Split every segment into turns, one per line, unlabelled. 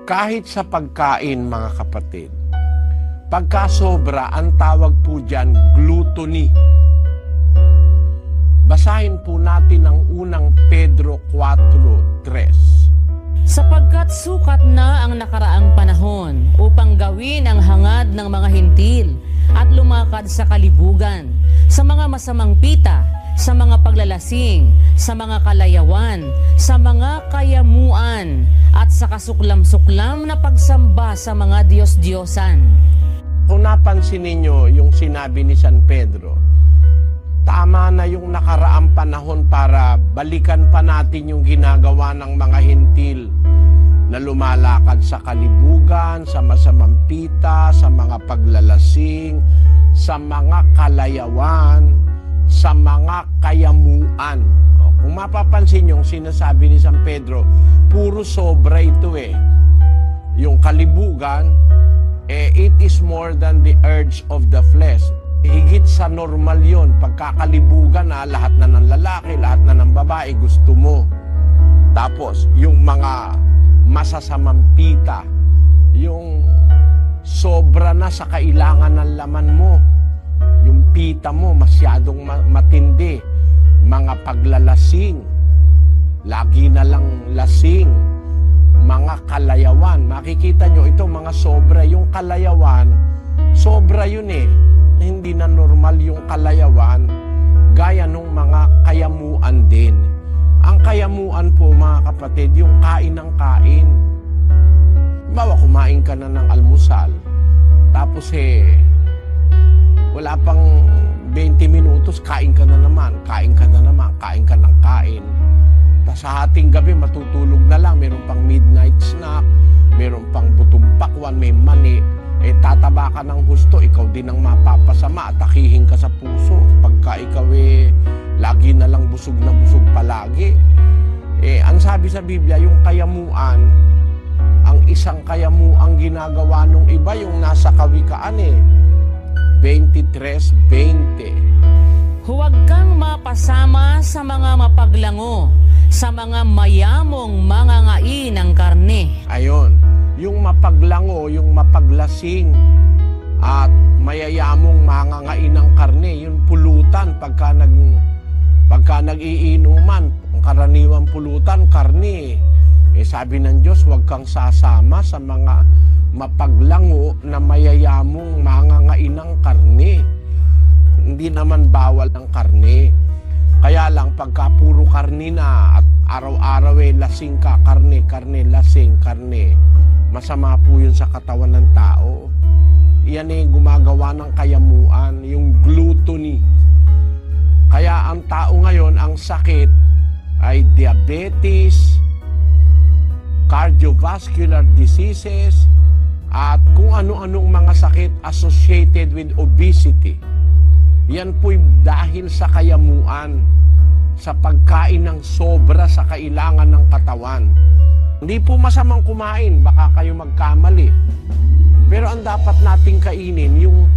Kahit sa pagkain, mga kapatid, pagkasobra, ang tawag po dyan, gluttony. Basahin po natin ang unang Pedro 4:3.
Sapagkat sukat na ang nakaraang panahon upang gawin ang hangad ng mga hintil at lumakad sa kalibugan, sa mga masamang pita, sa mga paglalasing, sa mga kalayawan, sa mga kayamuan, at sa kasuklam-suklam na pagsamba sa mga Diyos-Diyosan.
Kung napansin ninyo yung sinabi ni San Pedro, tama na yung nakaraang panahon para balikan pa natin yung ginagawa ng mga hintil na lumalakad sa kalibugan, sa masamang pita, sa mga paglalasing, sa mga kalayawan, sa mga kayamuan. Kung mapapansin yung sinasabi ni San Pedro, puro sobra ito eh. Yung kalibugan, it is more than the urge of the flesh. Higit sa normal yon. Pagkakalibugan na lahat na ng lalaki, lahat na ng babae gusto mo. Tapos, yung mga masasamang pita, yung sobra na sa kailangan ng laman mo, yung pita mo masyadong matindi, mga paglalasing, lagi na lang lasing, mga kalayawan. Makikita nyo ito, mga sobra. Yung kalayawan, sobra yun eh. Hindi na normal yung kalayawan, gaya nung mga kayamuan din. Ang kayamuan po, mga kapatid, yung kain ng kain. Bawa, kumain ka na ng almusal, tapos wala pang 20 minutos, kain ka na naman, kain ka na naman, kain ka ng kain. Tapos sa hating gabi, matutulog na lang, meron pang midnight snack, meron pang butong pakwan, may mani. Tataba ka ng husto, ikaw din ang mapapasama at akihin ka sa puso. Pagka ikaw lagi na lang busog na busog palagi. Ang sabi sa Biblia, yung kayamuan, ang isang kayamuang ginagawa nung iba, yung nasa Kawikaan 23:20.
Huwag kang mapasama sa mga mapaglango, sa mga mayamong mangangain ng karne.
Ayon, yung mapaglango, yung mapaglasing, at mayayamong mangangain ng karne, yung pulutan pagka nag-iinuman, ang karaniwang pulutan, karne. Sabi ng Diyos, huwag kang sasama sa mga mapaglango na mayayamong mangangain ng karne. Hindi naman bawal ang karne. Kaya lang, pagka puro karne na at araw-araw lasing ka, karne, lasing, karne, masama po yun sa katawan ng tao. Yan gumagawa ng kayamuan, yung gluttony. Kaya ang tao ngayon, ang sakit ay diabetes, cardiovascular diseases, at kung ano-anong mga sakit associated with obesity. Yan po'y dahil sa kayamuan, sa pagkain ng sobra sa kailangan ng katawan. Hindi po masamang kumain, baka kayo magkamali. Pero ang dapat nating kainin, yung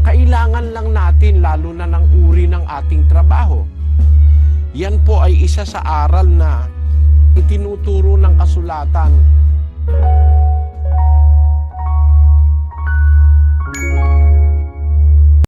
kailangan lang natin, lalo na ng uri ng ating trabaho. Yan po ay isa sa aral na itinuturo ng kasulatan.